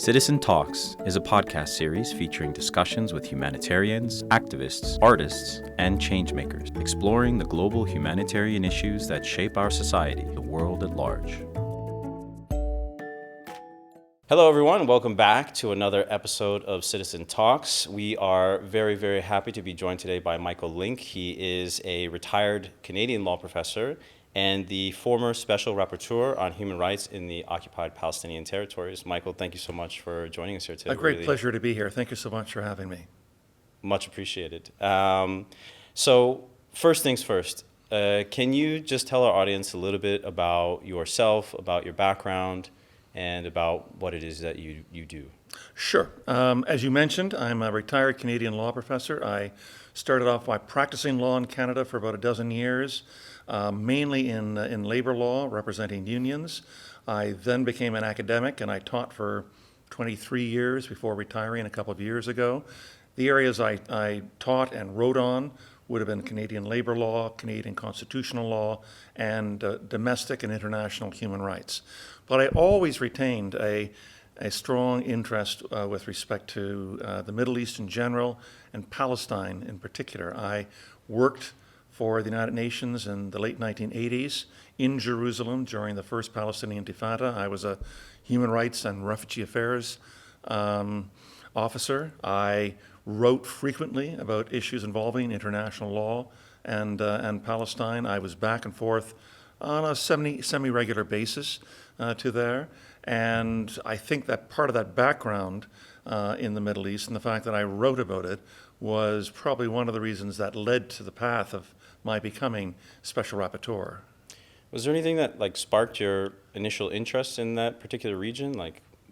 Citizen Talks is a podcast series featuring discussions with humanitarians, activists, artists, and changemakers, exploring the global humanitarian issues that shape our society, the world at large. Hello, everyone. Welcome back to another episode of Citizen Talks. We are very, very happy to be joined today by Lynk. He is a retired Canadian law professor and the former Special Rapporteur on Human Rights in the occupied Palestinian territories. Michael, thank you so much for joining us here today. A great pleasure to be here. Thank you so much for having me. Much appreciated. So first things first, can you just tell our audience a little bit about yourself, about your background, and about what it is that you do? Sure. As you mentioned, I'm a retired Canadian law professor. I started off by practicing law in Canada for about a dozen years, mainly in labor law, representing unions. I then became an academic, and I taught for 23 years before retiring a couple of years ago. The areas I taught and wrote on would have been Canadian labor law, Canadian constitutional law, and domestic and international human rights. But I always retained a strong interest with respect to the Middle East in general and Palestine in particular. I worked for the United Nations in the late 1980s in Jerusalem during the first Palestinian Intifada. I was a human rights and refugee affairs officer. I wrote frequently about issues involving international law and Palestine. I was back and forth on a semi-regular basis to there. And I think that part of that background in the Middle East and the fact that I wrote about it was probably one of the reasons that led to the path of my becoming Special Rapporteur. Was there anything that sparked your initial interest in that particular region?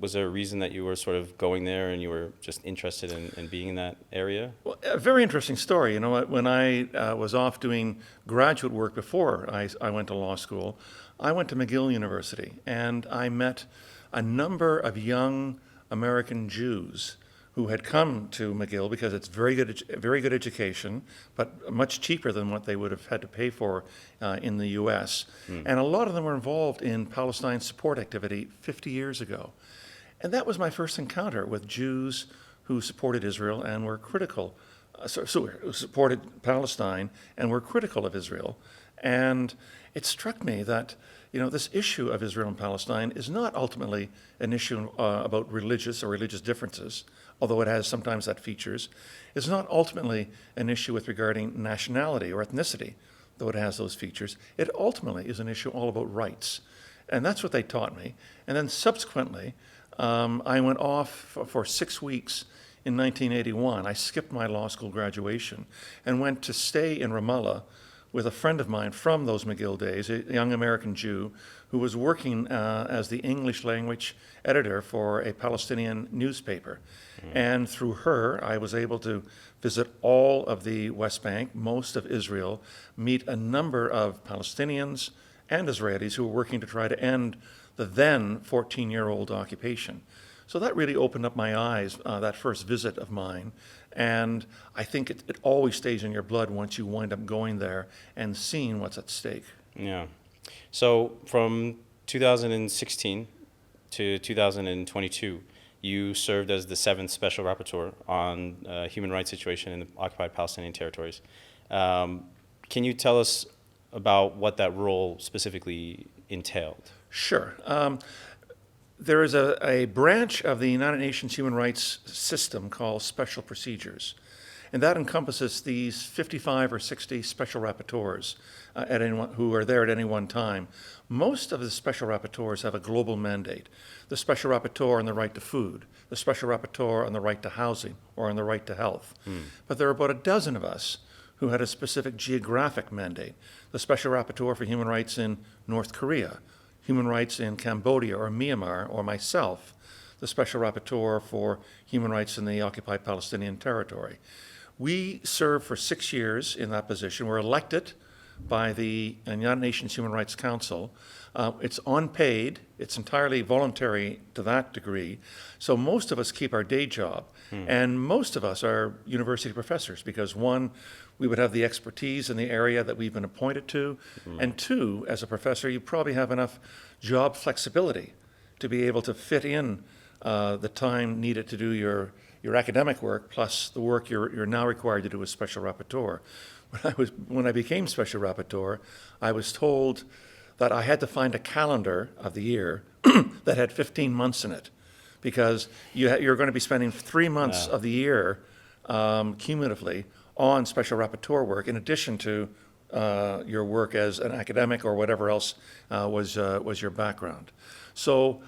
Was there a reason that you were sort of going there and you were just interested in being in that area? Well, a very interesting story. You know, when I was off doing graduate work before I went to law school, I went to McGill University, and I met a number of young American Jews who had come to McGill because it's very good education, but much cheaper than what they would have had to pay for in the U.S. And a lot of them were involved in Palestine support activity 50 years ago. And that was my first encounter with Jews who supported Israel and were critical, who supported Palestine and were critical of Israel. And it struck me that, this issue of Israel and Palestine is not ultimately an issue about religious differences, although it has sometimes that features. It's not ultimately an issue with regarding nationality or ethnicity, though it has those features. It ultimately is an issue all about rights. And that's what they taught me. And then subsequently, I went off for 6 weeks in 1981. I skipped my law school graduation and went to stay in Ramallah with a friend of mine from those McGill days, a young American Jew who was working as the English language editor for a Palestinian newspaper. And through her, I was able to visit all of the West Bank, most of Israel, meet a number of Palestinians and Israelis who were working to try to end the then 14-year-old occupation. So that really opened up my eyes, that first visit of mine. And I think it always stays in your blood once you wind up going there and seeing what's at stake. Yeah. So from 2016 to 2022, you served as the 7th Special Rapporteur on human rights situation in the occupied Palestinian territories. Can you tell us about what that role specifically entailed? Sure. There is a branch of the United Nations human rights system called special procedures, and that encompasses these 55 or 60 special rapporteurs who are there at any one time. Most of the special rapporteurs have a global mandate. The special rapporteur on the right to food, the special rapporteur on the right to housing or on the right to health. But there are about a dozen of us who had a specific geographic mandate. The special rapporteur for human rights in North Korea, human rights in Cambodia or Myanmar, or myself, the Special Rapporteur for human rights in the occupied Palestinian territory. We served for 6 years in that position. We're elected by the United Nations Human Rights Council. It's unpaid. It's entirely voluntary to that degree. So most of us keep our day job. And most of us are university professors because, one, we would have the expertise in the area that we've been appointed to. And two, as a professor, you probably have enough job flexibility to be able to fit in the time needed to do your academic work plus the work you're now required to do as special rapporteur. When I became special rapporteur, I was told that I had to find a calendar of the year that had 15 months in it, because you're going to be spending 3 months of the year cumulatively on special rapporteur work, in addition to your work as an academic or whatever else was your background. So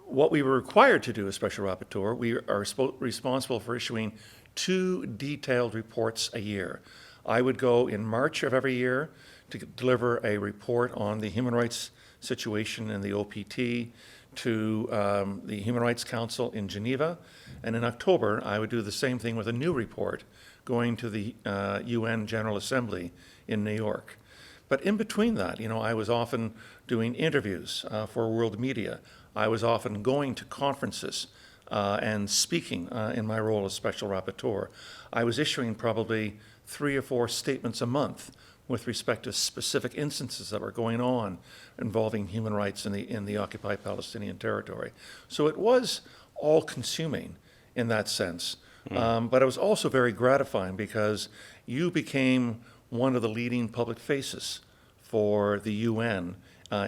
what we were required to do as special rapporteur, we are responsible for issuing 2 detailed reports a year. I would go in March of every year to deliver a report on the human rights situation in the OPT to the Human Rights Council in Geneva. And in October, I would do the same thing with a new report going to the UN General Assembly in New York. But in between that, I was often doing interviews for world media. I was often going to conferences and speaking in my role as special rapporteur. I was issuing probably 3 or 4 statements a month with respect to specific instances that were going on involving human rights in the occupied Palestinian territory. So it was all-consuming in that sense. But it was also very gratifying, because you became one of the leading public faces for the UN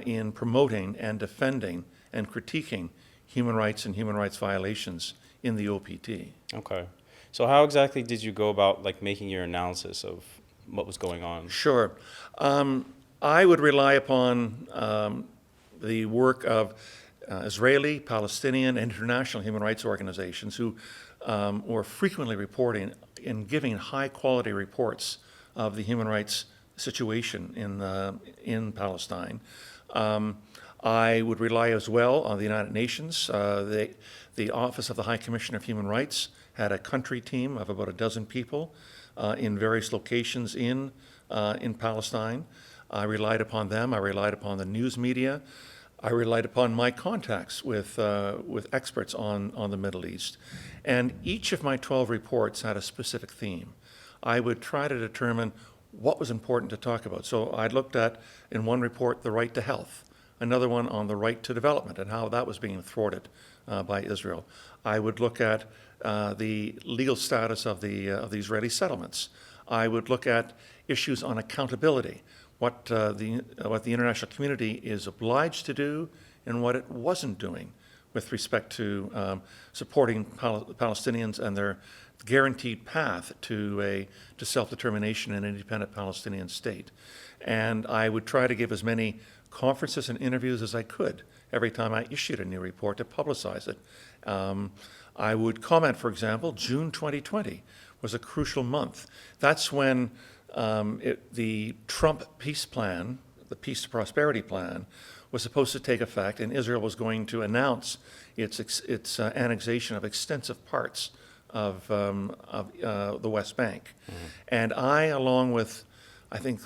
in promoting and defending and critiquing human rights and human rights violations in the OPT. Okay. So how exactly did you go about making your analysis of what was going on? Sure. I would rely upon the work of Israeli, Palestinian, and international human rights organizations who were frequently reporting and giving high-quality reports of the human rights situation in Palestine. I would rely as well on the United Nations. The Office of the High Commissioner of Human Rights had a country team of about a dozen people in various locations in Palestine. I relied upon them. I relied upon the news media. I relied upon my contacts with experts on the Middle East. And each of my 12 reports had a specific theme. I would try to determine what was important to talk about. So I looked at, in one report, the right to health, another one on the right to development and how that was being thwarted by Israel. I would look at the legal status of the Israeli settlements. I would look at issues on accountability, what the international community is obliged to do and what it wasn't doing with respect to supporting Palestinians and their guaranteed path to self-determination and an independent Palestinian state. And I would try to give as many conferences and interviews as I could every time I issued a new report to publicize it. I would comment, for example, June 2020 was a crucial month. That's when the Trump peace plan, the Peace to Prosperity Plan, was supposed to take effect, and Israel was going to announce its annexation of extensive parts of the West Bank. Mm-hmm. And I, along with, I think,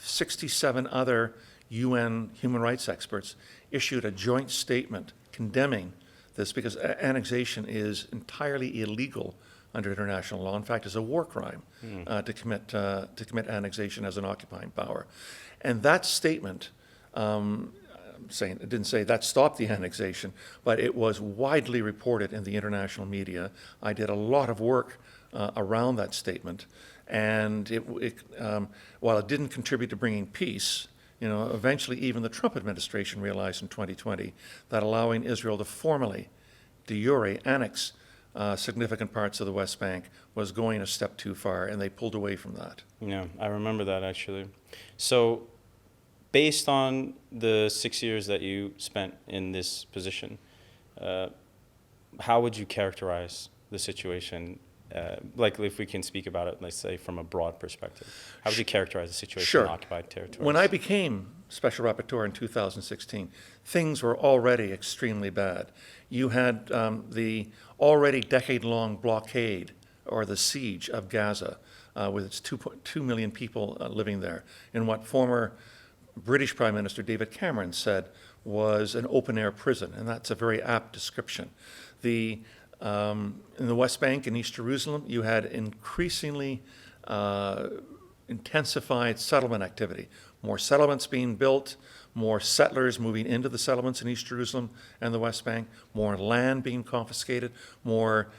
67 other UN human rights experts, issued a joint statement condemning this, because annexation is entirely illegal under international law. In fact, it's a war crime to commit annexation as an occupying power. And that statement, it didn't say that stopped the annexation, but it was widely reported in the international media. I did a lot of work around that statement, and while it didn't contribute to bringing peace, eventually even the Trump administration realized in 2020 that allowing Israel to formally, de jure, annex significant parts of the West Bank was going a step too far, and they pulled away from that. Yeah, I remember that, actually. So based on the 6 years that you spent in this position, how would you characterize the situation? If we can speak about it, let's say, from a broad perspective. How would you characterize the situation in occupied territories? When I became Special Rapporteur in 2016, things were already extremely bad. You had the already decade-long blockade, or the siege of Gaza, with its 2 million people living there, in what former British Prime Minister David Cameron said was an open-air prison, and that's a very apt description. In the West Bank and East Jerusalem, you had increasingly intensified settlement activity, more settlements being built, more settlers moving into the settlements in East Jerusalem and the West Bank, more land being confiscated, more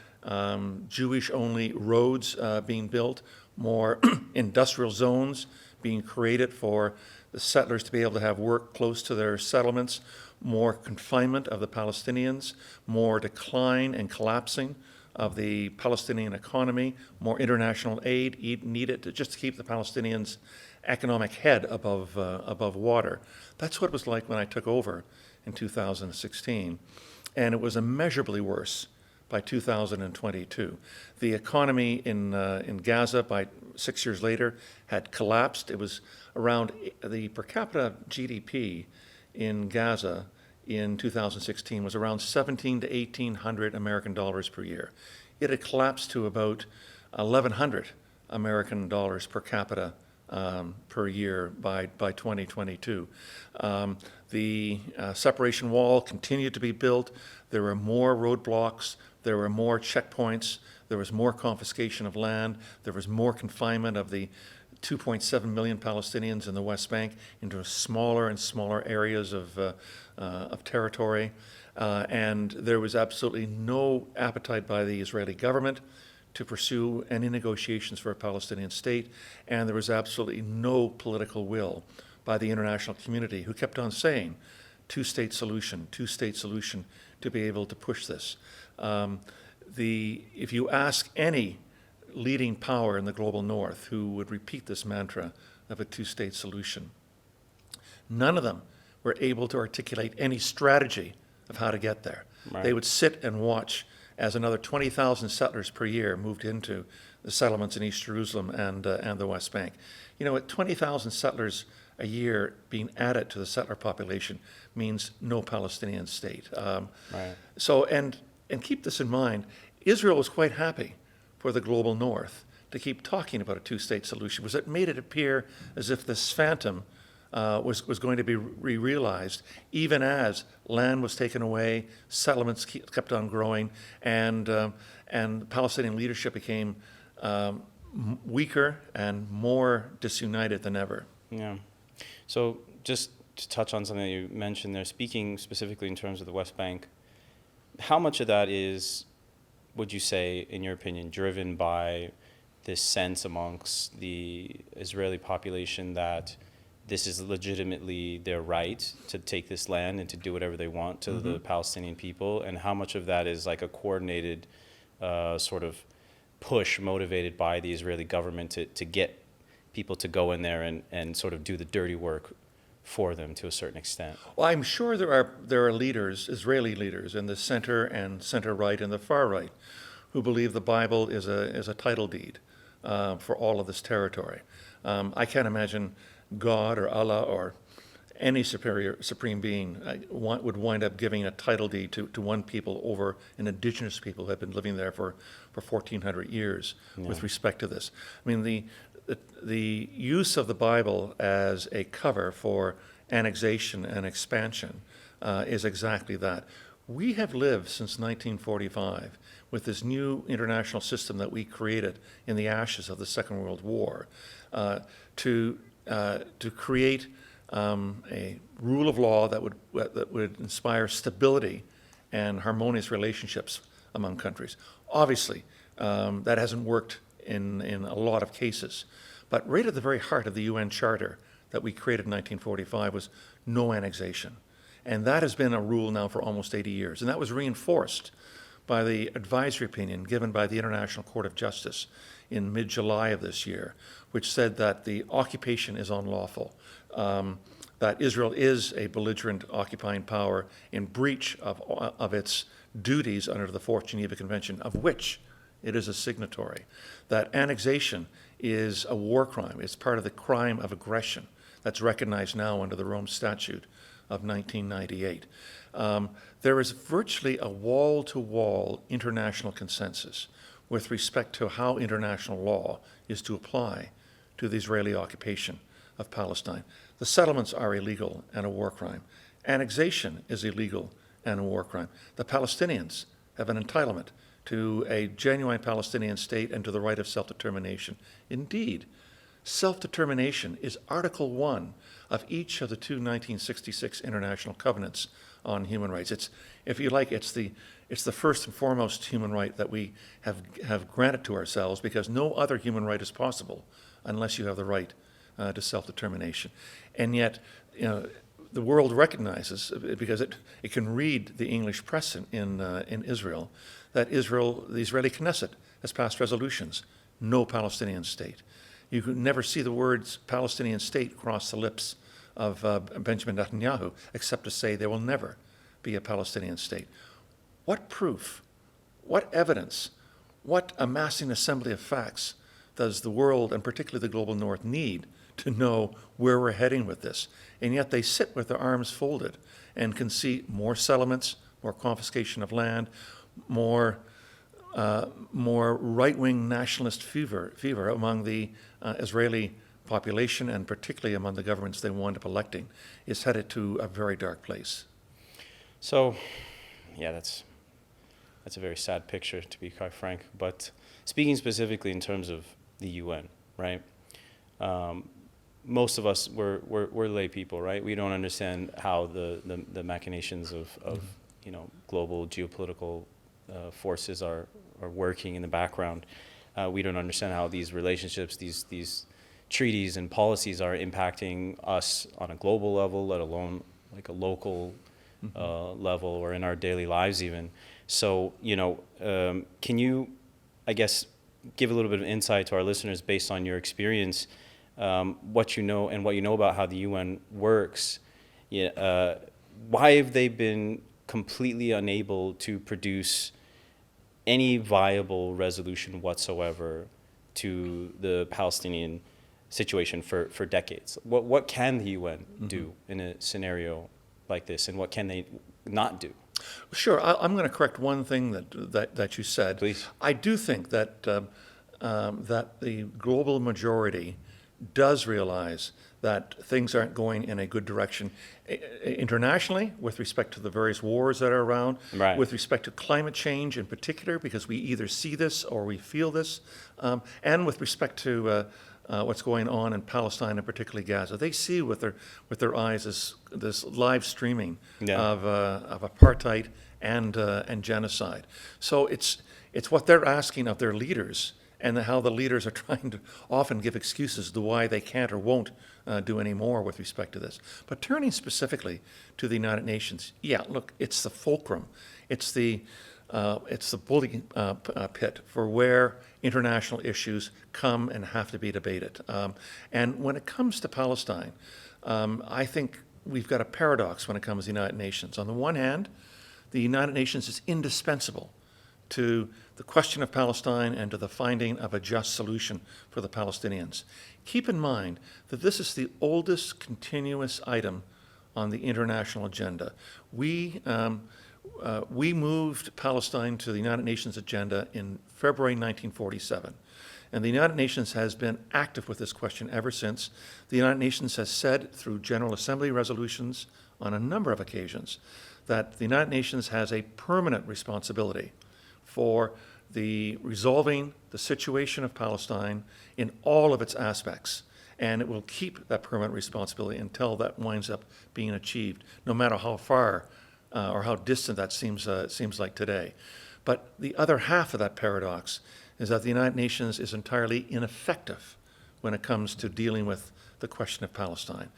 Jewish-only roads being built, more industrial zones being created for the settlers to be able to have work close to their settlements, more confinement of the Palestinians, more decline and collapsing of the Palestinian economy, more international aid needed just to keep the Palestinians' economic head above water. That's what it was like when I took over in 2016, and it was immeasurably worse by 2022. The economy in Gaza by 6 years later had collapsed. It was around the per capita GDP in Gaza in 2016 was around 1,700 to 1,800 American dollars per year. It had collapsed to about 1,100 American dollars per capita per year by 2022. The separation wall continued to be built. There were more roadblocks. There were more checkpoints. There was more confiscation of land. There was more confinement of the 2.7 million Palestinians in the West Bank into smaller and smaller areas of territory. And there was absolutely no appetite by the Israeli government to pursue any negotiations for a Palestinian state, and there was absolutely no political will by the international community, who kept on saying, two-state solution, to be able to push this. If you ask any leading power in the global north who would repeat this mantra of a two-state solution, none of them were able to articulate any strategy of how to get there. Right. They would sit and watch as another 20,000 settlers per year moved into the settlements in East Jerusalem and the West Bank. You know, at 20,000 settlers a year being added to the settler population means no Palestinian state. Right. So, and keep this in mind, Israel was quite happy for the global north to keep talking about a two-state solution, because it made it appear as if this phantom was going to be realized, even as land was taken away, settlements kept on growing, and Palestinian leadership became weaker and more disunited than ever. Yeah. So just to touch on something that you mentioned there, speaking specifically in terms of the West Bank, how much of that is, would you say, in your opinion, driven by this sense amongst the Israeli population that this is legitimately their right to take this land and to do whatever they want to the Palestinian people, and how much of that is like a coordinated sort of push motivated by the Israeli government to get people to go in there and sort of do the dirty work for them to a certain extent? Well, I'm sure there are leaders, Israeli leaders, in the center and center-right and the far-right, who believe the Bible is a title deed for all of this territory. I can't imagine God or Allah or any supreme being would wind up giving a title deed to one people over an indigenous people who have been living there for 1,400 years with respect to this. I mean, the use of the Bible as a cover for annexation and expansion is exactly that. We have lived since 1945 with this new international system that we created in the ashes of the Second World War to create a rule of law that would inspire stability and harmonious relationships among countries. Obviously, that hasn't worked in a lot of cases, but right at the very heart of the UN Charter that we created in 1945 was no annexation. And that has been a rule now for almost 80 years. And that was reinforced by the advisory opinion given by the International Court of Justice in mid-July of this year, which said that the occupation is unlawful, that Israel is a belligerent occupying power in breach of its duties under the Fourth Geneva Convention, of which it is a signatory, that annexation is a war crime. It's part of the crime of aggression that's recognized now under the Rome Statute of 1998. There is virtually a wall-to-wall international consensus with respect to how international law is to apply to the Israeli occupation of Palestine. The settlements are illegal and a war crime. Annexation is illegal and a war crime. The Palestinians have an entitlement to a genuine Palestinian state and to the right of self-determination. Indeed, Self-determination is Article 1 of each of the two 1966 international covenants on human rights. It's, if you like, it's the first and foremost human right that we have granted to ourselves, because no other human right is possible unless you have the right to self-determination. And yet, the world recognizes, because it can read the English press in Israel, that the Israeli Knesset has passed resolutions, no Palestinian state. You could never see the words Palestinian state cross the lips of Benjamin Netanyahu, except to say there will never be a Palestinian state. What proof, what evidence, what amassing assembly of facts does the world, and particularly the global north, need to know where we're heading with this? And yet they sit with their arms folded and can see more settlements, more confiscation of land, more right-wing nationalist fever among the Israeli population, and particularly among the governments they wind up electing, is headed to a very dark place. So, yeah, that's a very sad picture, to be quite frank. But speaking specifically in terms of the UN, right? Most of us, we're lay people, right? We don't understand how the machinations of global geopolitical forces are working in the background. We don't understand how these relationships, these treaties and policies are impacting us on a global level, let alone like a local level or in our daily lives even. So, can you, I guess, give a little bit of insight to our listeners based on your experience, what you know and what you know about how the UN works? Why have they been completely unable to produce any viable resolution whatsoever to the Palestinian situation for decades? What can the UN do in a scenario like this, and what can they not do? Sure. I'm going to correct one thing that you said. Please. I do think that that the global majority does realize that things aren't going in a good direction internationally with respect to the various wars that are around, Right. with respect to climate change in particular, because we either see this or we feel this, and with respect to what's going on in Palestine and particularly Gaza. They see with their eyes this live streaming of apartheid and genocide. So it's what they're asking of their leaders, and how the leaders are trying to often give excuses to why they can't or won't do any more with respect to this. But turning specifically to the United Nations, yeah, look, it's the fulcrum. It's the bully pit for where international issues come and have to be debated. And when it comes to Palestine, I think we've got a paradox when it comes to the United Nations. On the one hand, the United Nations is indispensable to the question of Palestine and to the finding of a just solution for the Palestinians. Keep in mind that this is the oldest continuous item on the international agenda. We moved Palestine to the United Nations agenda in February 1947. And the United Nations has been active with this question ever since. The United Nations has said through General Assembly resolutions on a number of occasions that the United Nations has a permanent responsibility for the resolving the situation of Palestine in all of its aspects. And it will keep that permanent responsibility until that winds up being achieved, no matter how far or how distant that seems like today. But the other half of that paradox is that the United Nations is entirely ineffective when it comes to dealing with the question of Palestine.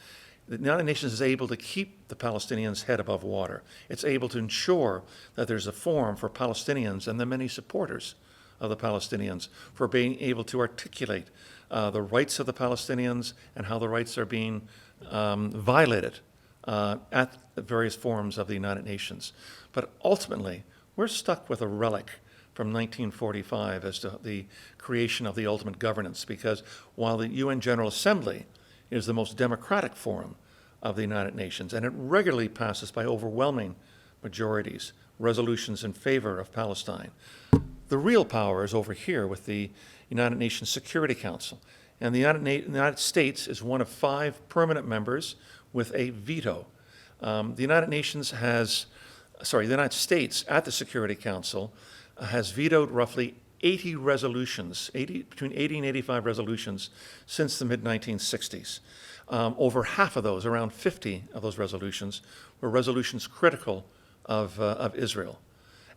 The United Nations is able to keep the Palestinians' head above water. It's able to ensure that there's a forum for Palestinians and the many supporters of the Palestinians for being able to articulate the rights of the Palestinians and how the rights are being violated at the various forums of the United Nations. But ultimately, we're stuck with a relic from 1945 as to the creation of the ultimate governance, because while the UN General Assembly is the most democratic forum of the United Nations, and it regularly passes by overwhelming majorities resolutions in favor of Palestine, the real power is over here with the United Nations Security Council. And the United States is one of 5 permanent members with a veto. The United States at the Security Council has vetoed roughly 80 resolutions, between 80 and 85 resolutions since the mid-1960s. Over half of those, around 50 of those resolutions, were resolutions critical of Israel.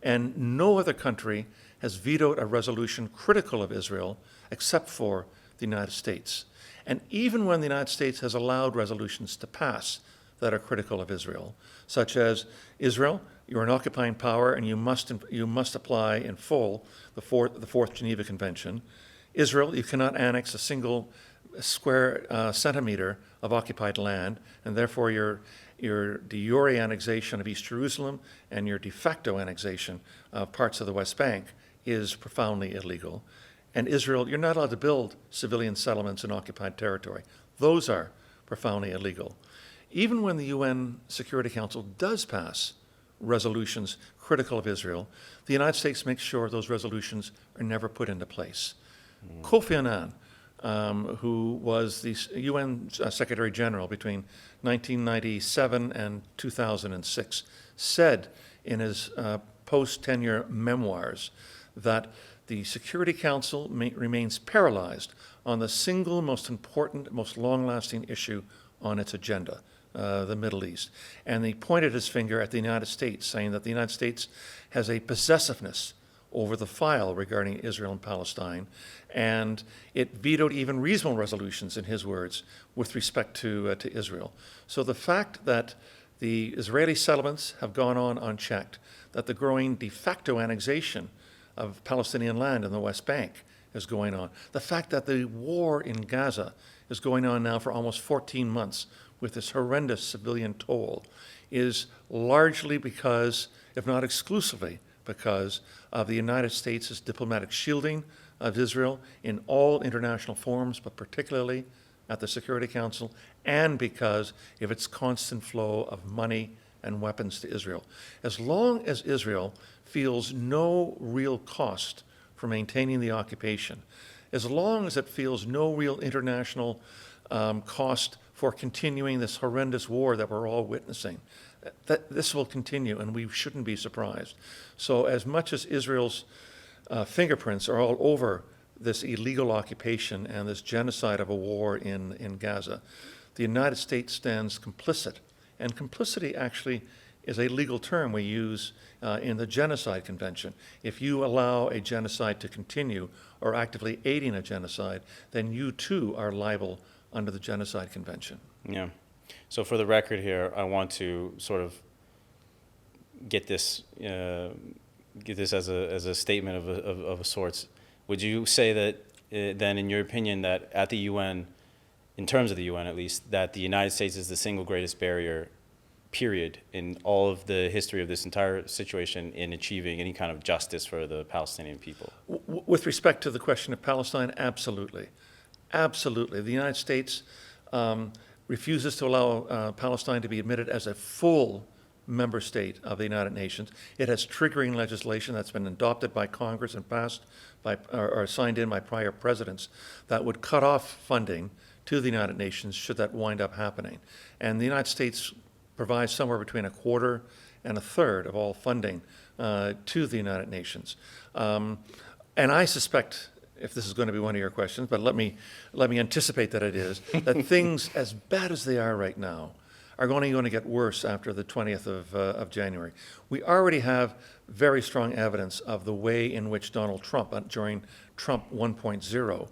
And no other country has vetoed a resolution critical of Israel except for the United States. And even when the United States has allowed resolutions to pass that are critical of Israel, such as Israel, you're an occupying power and you must apply in full the Fourth Geneva Convention. Israel, you cannot annex a single square centimeter of occupied land, and therefore your de jure annexation of East Jerusalem and your de facto annexation of parts of the West Bank is profoundly illegal. And Israel, you're not allowed to build civilian settlements in occupied territory. Those are profoundly illegal. Even when the UN Security Council does pass resolutions critical of Israel, the United States makes sure those resolutions are never put into place. Kofi Annan, who was the UN Secretary General between 1997 and 2006, said in his post-tenure memoirs that the Security Council remains paralyzed on the single most important, most long-lasting issue on its agenda, the Middle East. And he pointed his finger at the United States, saying that the United States has a possessiveness over the file regarding Israel and Palestine, and it vetoed even reasonable resolutions, in his words, with respect to Israel. So the fact that the Israeli settlements have gone on unchecked, that the growing de facto annexation of Palestinian land in the West Bank is going on, the fact that the war in Gaza is going on now for almost 14 months with this horrendous civilian toll, is largely because, if not exclusively, because of the United States' diplomatic shielding of Israel in all international forums, but particularly at the Security Council, and because of its constant flow of money and weapons to Israel. As long as Israel feels no real cost for maintaining the occupation, as long as it feels no real international cost for continuing this horrendous war that we're all witnessing, that this will continue, and we shouldn't be surprised. So as much as Israel's fingerprints are all over this illegal occupation and this genocide of a war in Gaza, the United States stands complicit. And complicity actually is a legal term we use in the Genocide Convention. If you allow a genocide to continue or actively aiding a genocide, then you too are liable under the Genocide Convention. Yeah. So for the record here, I want to sort of get this as a statement of a sorts. Would you say that then, in your opinion, that at the UN, in terms of the UN at least, that the United States is the single greatest barrier, period, in all of the history of this entire situation in achieving any kind of justice for the Palestinian people? With respect to the question of Palestine, absolutely. Absolutely. The United States refuses to allow Palestine to be admitted as a full member state of the United Nations. It has triggering legislation that's been adopted by Congress and passed by or signed in by prior presidents that would cut off funding to the United Nations should that wind up happening. And the United States provides somewhere between a quarter and a third of all funding to the United Nations. And I suspect, if this is going to be one of your questions, but let me anticipate that it is, that things as bad as they are right now are only going to get worse after the 20th of January. We already have very strong evidence of the way in which Donald Trump, during Trump 1.0,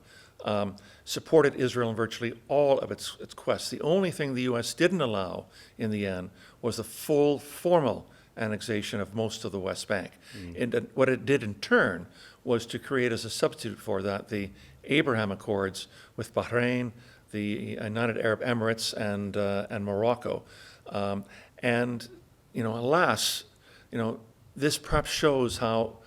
supported Israel in virtually all of its quests. The only thing the U.S. didn't allow in the end was the full formal annexation of most of the West Bank. And what it did in turn was to create as a substitute for that the Abraham Accords with Bahrain, the United Arab Emirates, and Morocco. And, alas, this perhaps shows how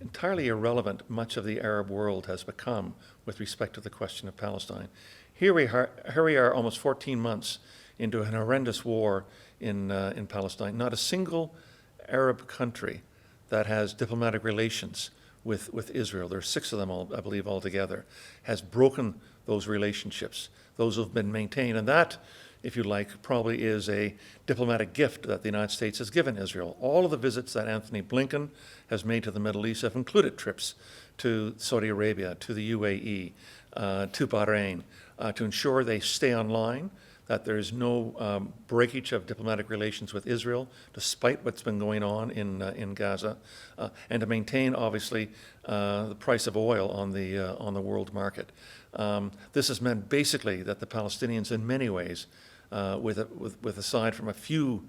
entirely irrelevant much of the Arab world has become with respect to the question of Palestine. Here we are almost 14 months into an horrendous war in Palestine. Not a single Arab country that has diplomatic relations with Israel, there are 6 of them, I believe, altogether, has broken those relationships. Those have been maintained. And that, if you like, probably is a diplomatic gift that the United States has given Israel. All of the visits that Anthony Blinken has made to the Middle East have included trips to Saudi Arabia, to the UAE, to Bahrain, to ensure they stay online, that there is no breakage of diplomatic relations with Israel, despite what's been going on in Gaza, and to maintain, obviously, the price of oil on the world market. This has meant basically that the Palestinians, in many ways, with aside from a few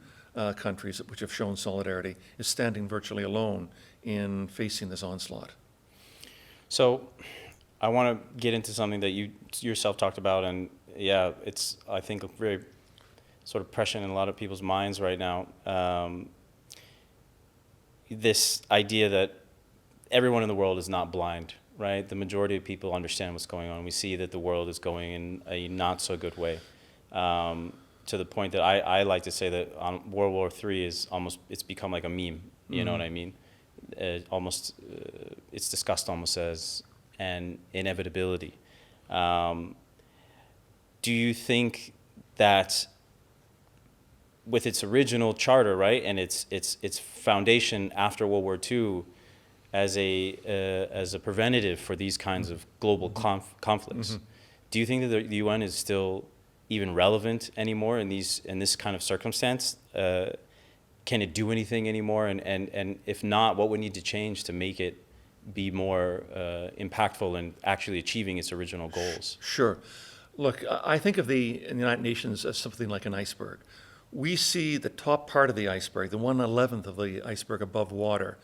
countries which have shown solidarity, is standing virtually alone in facing this onslaught. So, I want to get into something that you yourself talked about, and yeah, it's, I think, very sort of prescient in a lot of people's minds right now. This idea that everyone in the world is not blind, right? The majority of people understand what's going on. We see that the world is going in a not so good way, to the point that I like to say that World War III is almost, it's become like a meme. You know what I mean? It's discussed almost as an inevitability. Do you think that with its original charter, right, and its foundation after World War II as a preventative for these kinds of global conflicts, do you think that the UN is still even relevant anymore in this kind of circumstance? Can it do anything anymore? And if not, what would need to change to make it be more impactful in actually achieving its original goals? Sure. Look, I think of the United Nations as something like an iceberg. We see the top part of the iceberg, the 1/11th of the iceberg above water,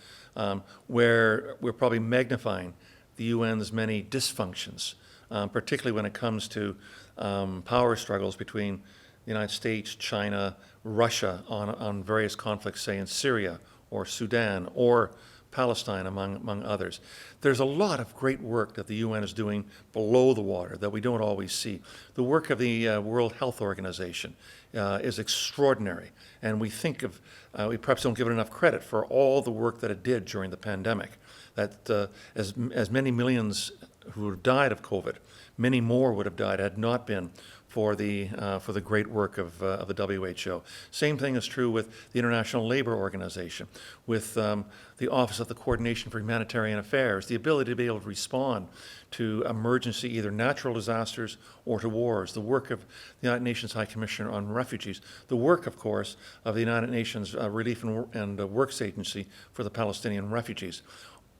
where we're probably magnifying the UN's many dysfunctions, particularly when it comes to power struggles between the United States, China, Russia on various conflicts, say in Syria or Sudan or Palestine, among others. There's a lot of great work that the UN is doing below the water that we don't always see. The work of the World Health Organization is extraordinary, and we perhaps don't give it enough credit for all the work that it did during the pandemic. That as many millions who have died of COVID, many more would have died had not been for the great work of the WHO. Same thing is true with the International Labor Organization, with the Office of the Coordination for Humanitarian Affairs, the ability to be able to respond to emergency, either natural disasters or to wars, the work of the United Nations High Commissioner on Refugees, the work, of course, of the United Nations Relief and Works Agency for the Palestinian refugees.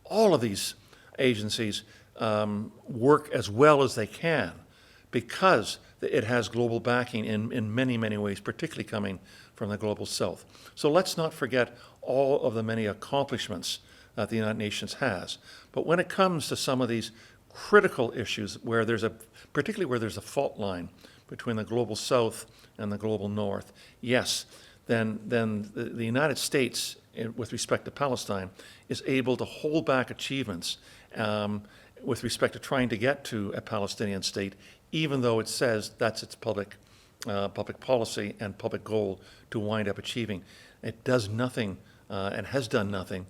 All of these agencies work as well as they can because it has global backing in many, many ways, particularly coming from the global south. So let's not forget all of the many accomplishments that the United Nations has. But when it comes to some of these critical issues particularly where there's a fault line between the global south and the global north, yes, then the United States, with respect to Palestine, is able to hold back achievements with respect to trying to get to a Palestinian state, even though it says that's its public policy and public goal to wind up achieving. It does nothing and has done nothing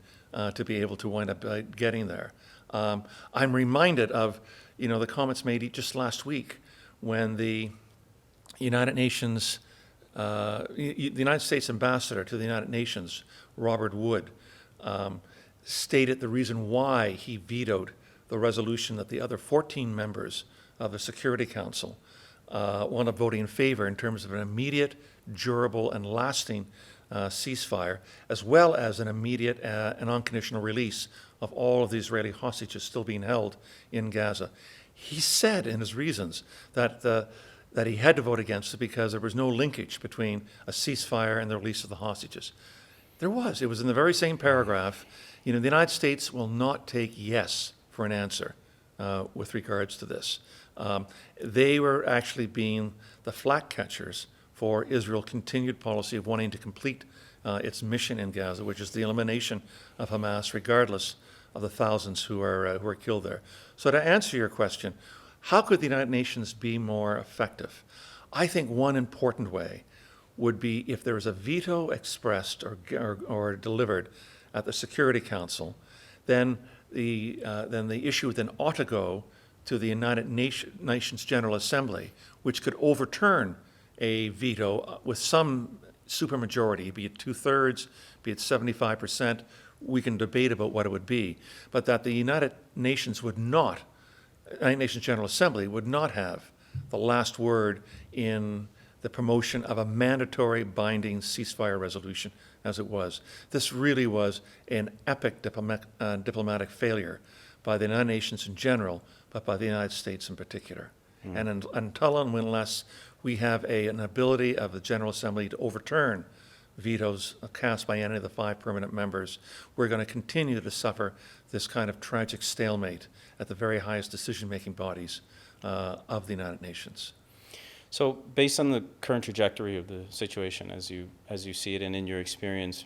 to be able to wind up getting there. I'm reminded of, the comments made just last week when the United Nations, the United States ambassador to the United Nations, Robert Wood, stated the reason why he vetoed the resolution that the other 14 members of the Security Council wound up voting in favor in terms of an immediate, durable, and lasting ceasefire, as well as an immediate and unconditional release of all of the Israeli hostages still being held in Gaza. He said in his reasons that he had to vote against it because there was no linkage between a ceasefire and the release of the hostages. There was. It was in the very same paragraph. The United States will not take yes for an answer with regards to this. They were actually being the flak catchers for Israel's continued policy of wanting to complete its mission in Gaza, which is the elimination of Hamas, regardless of the thousands who are killed there. So to answer your question, how could the United Nations be more effective? I think one important way would be if there is a veto expressed or delivered at the Security Council, then the issue then ought to go to the United Nations General Assembly, which could overturn a veto with some supermajority, be it 2/3, be it 75%. We can debate about what it would be, but that the United Nations General Assembly would not have the last word in the promotion of a mandatory binding ceasefire resolution as it was. This really was an epic diplomatic failure by the United Nations in general, but by the United States in particular. And until and unless we have an ability of the General Assembly to overturn vetoes cast by any of the 5 permanent members, we're going to continue to suffer this kind of tragic stalemate at the very highest decision-making bodies of the United Nations. So based on the current trajectory of the situation as you see it and in your experience,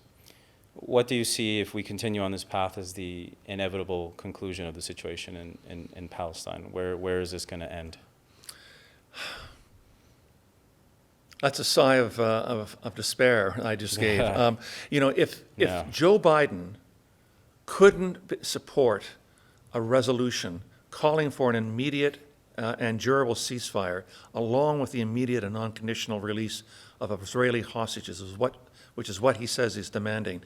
what do you see if we continue on this path as the inevitable conclusion of the situation in Palestine? Where is this going to end? That's a sigh of despair I just gave. If Joe Biden couldn't support a resolution calling for an immediate and durable ceasefire, along with the immediate and unconditional release of Israeli hostages, which is what he says he's demanding,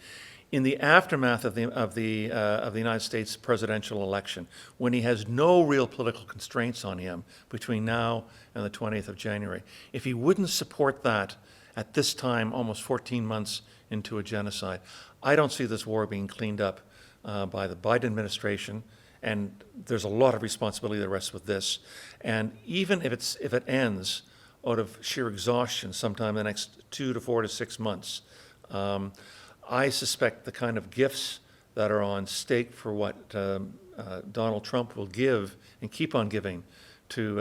in the aftermath of the United States presidential election, when he has no real political constraints on him between now and the 20th of January, if he wouldn't support that at this time, almost 14 months into a genocide, I don't see this war being cleaned up by the Biden administration, and there's a lot of responsibility that rests with this. And even if it ends out of sheer exhaustion sometime in the next 2 to 4 to 6 months, I suspect the kind of gifts that are on stake for what Donald Trump will give and keep on giving to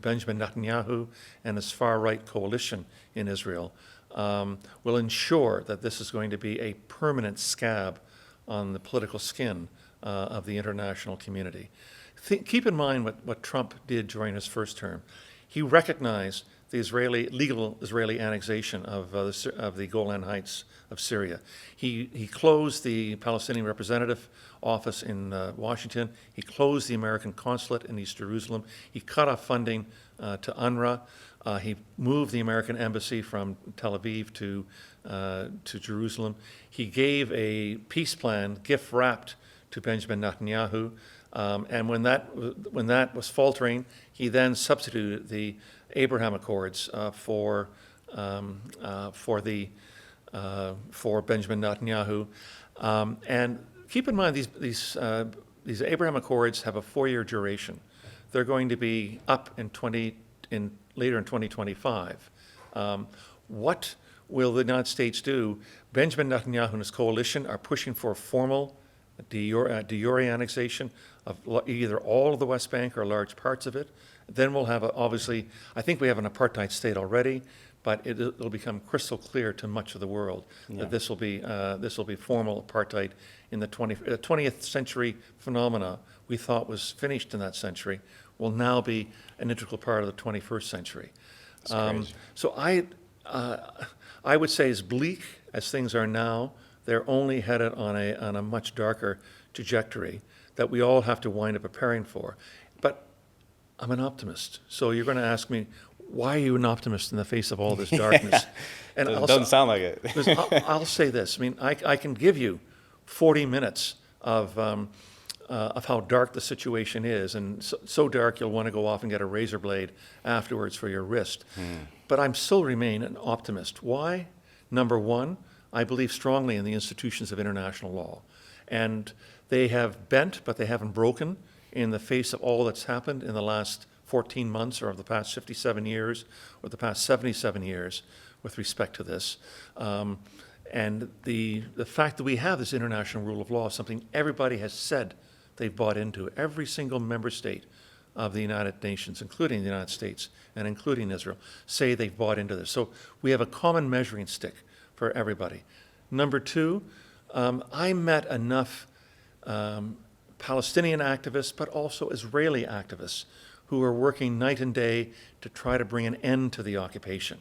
Benjamin Netanyahu and his far-right coalition in Israel will ensure that this is going to be a permanent scab on the political skin of the international community. Keep in mind what Trump did during his first term. He recognized the legal Israeli annexation of the Golan Heights of Syria. He closed the Palestinian representative office in Washington. He closed the American consulate in East Jerusalem. He cut off funding to UNRWA. He moved the American embassy from Tel Aviv to Jerusalem. He gave a peace plan, gift wrapped, to Benjamin Netanyahu. And when that was faltering, he then substituted the Abraham Accords for Benjamin Netanyahu. And keep in mind, these Abraham Accords have a 4-year duration. They're going to be up later in 2025. What will the United States do? Benjamin Netanyahu and his coalition are pushing for a formal de jure annexation of either all of the West Bank or large parts of it. Then we'll have, obviously, I think we have an apartheid state already, but it'll become crystal clear to much of the world that this will be formal apartheid in the 20th century phenomena we thought was finished in that century will now be an integral part of the 21st century. So I would say, as bleak as things are now, they're only headed on a much darker trajectory that we all have to wind up preparing for. But I'm an optimist. So you're going to ask me, why are you an optimist in the face of all this darkness? And it doesn't sound like it. I'll say this. I mean, I can give you 40 minutes of how dark the situation is, and so dark you'll want to go off and get a razor blade afterwards for your wrist. But I still remain an optimist. Why? Number one, I believe strongly in the institutions of international law. And they have bent, but they haven't broken in the face of all that's happened in the last 14 months or of the past 57 years or the past 77 years with respect to this. And the fact that we have this international rule of law is something everybody has said they've bought into. Every single member state of the United Nations, including the United States and including Israel, say they've bought into this. So we have a common measuring stick for everybody. Number two, I met enough Palestinian activists, but also Israeli activists who are working night and day to try to bring an end to the occupation.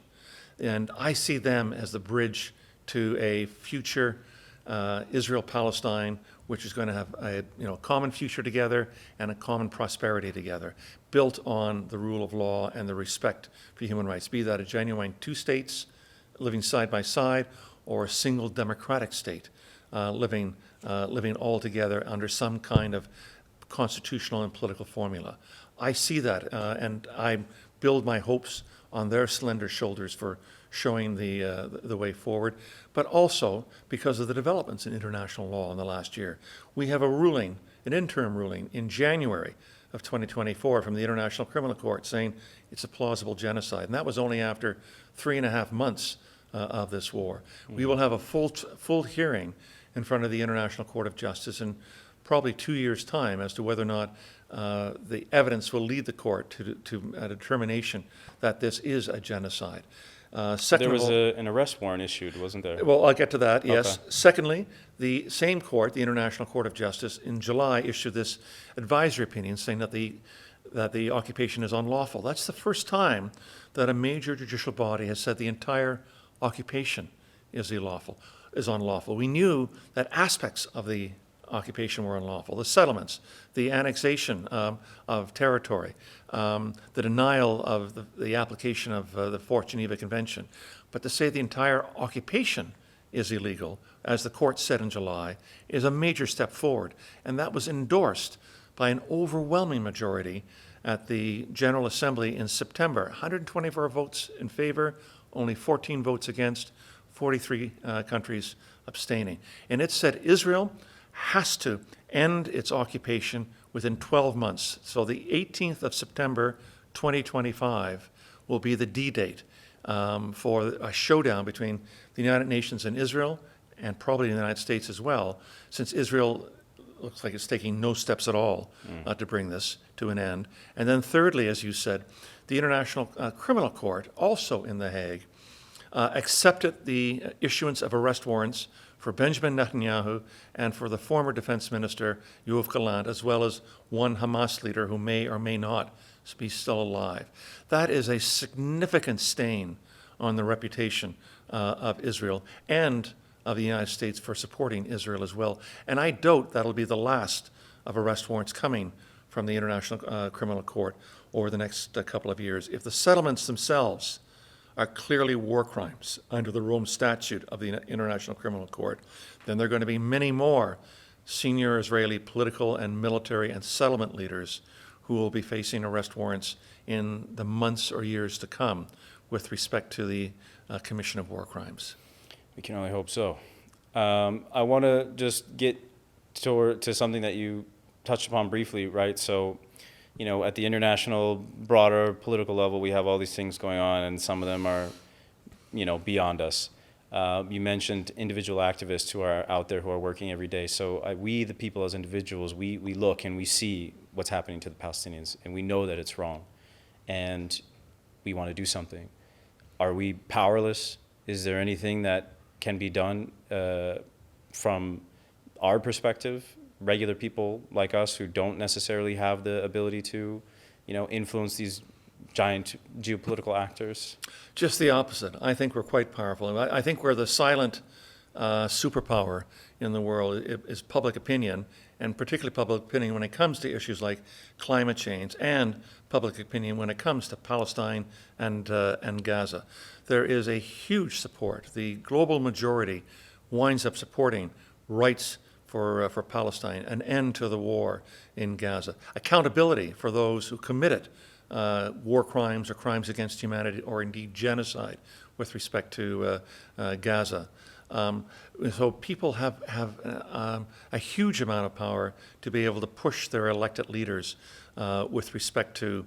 And I see them as the bridge to a future Israel-Palestine, which is going to have a common future together and a common prosperity together, built on the rule of law and the respect for human rights, be that a genuine two states living side by side or a single democratic state living all together under some kind of constitutional and political formula. I see that, and I build my hopes on their slender shoulders for showing the way forward, but also because of the developments in international law in the last year. We have a ruling, an interim ruling, in January of 2024 from the International Criminal Court saying it's a plausible genocide, and that was only after 3.5 months of this war. We will have a full hearing in front of the International Court of Justice in probably 2 years' time as to whether or not the evidence will lead the court to a determination that this is a genocide. There was an arrest warrant issued, wasn't there? Well, I'll get to that, yes. Okay. Secondly, the same court, the International Court of Justice, in July issued this advisory opinion saying that the occupation is unlawful. That's the first time that a major judicial body has said the entire occupation is unlawful. We knew that aspects of the occupation were unlawful. The settlements, the annexation of territory, the denial of the application of the Fourth Geneva Convention. But to say the entire occupation is illegal, as the court said in July, is a major step forward. And that was endorsed by an overwhelming majority at the General Assembly in September. 124 votes in favor, only 14 votes against, 43 countries abstaining. And it said Israel has to end its occupation within 12 months. So the 18th of September 2025 will be the D-date for a showdown between the United Nations and Israel, and probably the United States as well, since Israel looks like it's taking no steps at all to bring this to an end. And then thirdly, as you said, the International Criminal Court, also in The Hague, accepted the issuance of arrest warrants for Benjamin Netanyahu and for the former defense minister, Yoav Gallant, as well as one Hamas leader who may or may not be still alive. That is a significant stain on the reputation of Israel and of the United States for supporting Israel as well. And I doubt that'll be the last of arrest warrants coming from the International Criminal Court over the next couple of years. If the settlements themselves are clearly war crimes under the Rome Statute of the International Criminal Court, then there are going to be many more senior Israeli political and military and settlement leaders who will be facing arrest warrants in the months or years to come with respect to the commission of war crimes. We can only hope so. I want to just get to something that you touched upon briefly, right? So, at the international, broader political level, we have all these things going on, and some of them are, beyond us. You mentioned individual activists who are out there who are working every day. So we, the people as individuals, we look and we see what's happening to the Palestinians, and we know that it's wrong, and we want to do something. Are we powerless? Is there anything that can be done from our perspective? Regular people like us who don't necessarily have the ability to, influence these giant geopolitical actors? Just the opposite. I think we're quite powerful. I think we're the silent superpower in the world is public opinion, and particularly public opinion when it comes to issues like climate change, and public opinion when it comes to Palestine and Gaza. There is a huge support. The global majority winds up supporting rights for Palestine, an end to the war in Gaza, accountability for those who committed war crimes or crimes against humanity or indeed genocide with respect to Gaza. So people have a huge amount of power to be able to push their elected leaders with respect to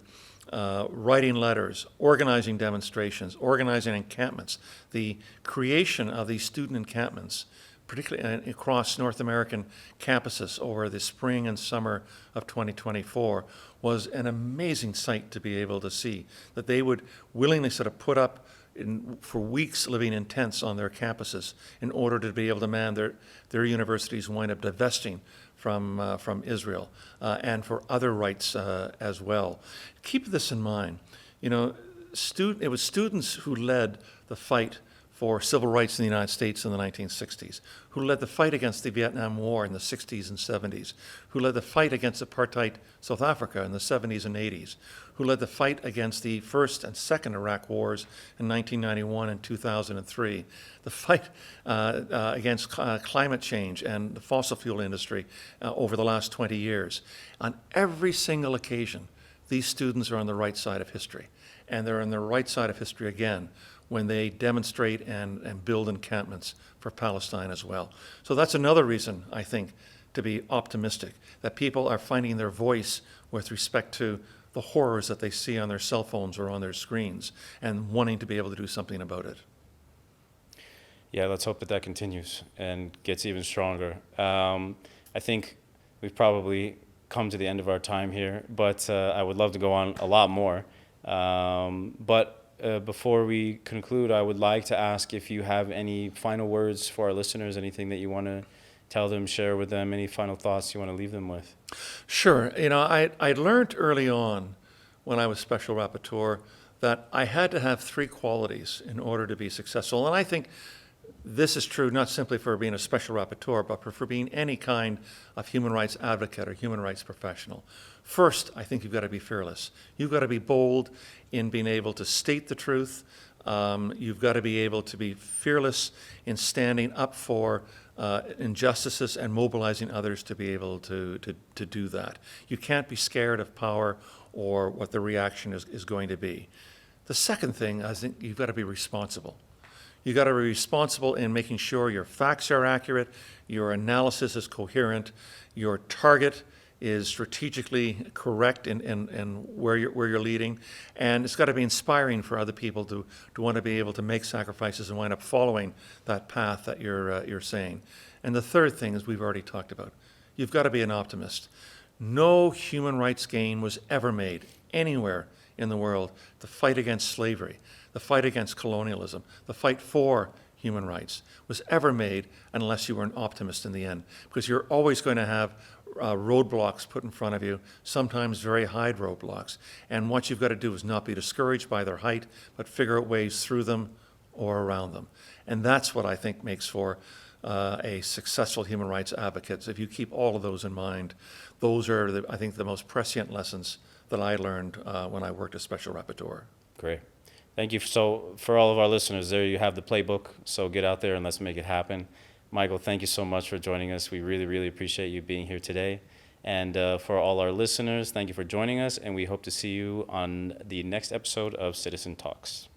writing letters, organizing demonstrations, organizing encampments. The creation of these student encampments, particularly across North American campuses over the spring and summer of 2024, was an amazing sight to be able to see, that they would willingly sort of put up for weeks living in tents on their campuses in order to be able to man their universities wind up divesting from Israel and for other rights as well. Keep this in mind. It was students who led the fight for civil rights in the United States in the 1960s, who led the fight against the Vietnam War in the 60s and 70s, who led the fight against apartheid South Africa in the 70s and 80s, who led the fight against the first and second Iraq wars in 1991 and 2003, the fight against climate change and the fossil fuel industry over the last 20 years. On every single occasion, these students are on the right side of history, and they're on the right side of history again when they demonstrate and build encampments for Palestine as well. So that's another reason, I think, to be optimistic, that people are finding their voice with respect to the horrors that they see on their cell phones or on their screens and wanting to be able to do something about it. Yeah, let's hope that that continues and gets even stronger. I think we've probably come to the end of our time here, but I would love to go on a lot more. But before we conclude, I would like to ask if you have any final words for our listeners, anything that you want to tell them, share with them, any final thoughts you want to leave them with. Sure. You know, I learned early on when I was Special Rapporteur that I had to have three qualities in order to be successful. And I think this is true not simply for being a Special Rapporteur, but for being any kind of human rights advocate or human rights professional. First, I think you've got to be fearless. You've got to be bold in being able to state the truth. You've got to be able to be fearless in standing up for injustices and mobilizing others to be able to do that. You can't be scared of power or what the reaction is going to be. The second thing, I think you've got to be responsible. You've got to be responsible in making sure your facts are accurate, your analysis is coherent, your target is strategically correct in where you're leading, and it's got to be inspiring for other people to want to be able to make sacrifices and wind up following that path that you're saying. And the third thing is we've already talked about. You've got to be an optimist. No human rights gain was ever made anywhere in the world to fight against slavery, the fight against colonialism, the fight for human rights was ever made unless you were an optimist in the end, because you're always going to have roadblocks put in front of you, sometimes very high roadblocks. And what you've got to do is not be discouraged by their height, but figure out ways through them or around them. And that's what I think makes for a successful human rights advocate. So if you keep all of those in mind, those are, I think, the most prescient lessons that I learned when I worked as Special Rapporteur. Great. Thank you. So for all of our listeners, there you have the playbook. So get out there and let's make it happen. Michael, thank you so much for joining us. We really, really appreciate you being here today. And for all our listeners, thank you for joining us. And we hope to see you on the next episode of Citizen Talks.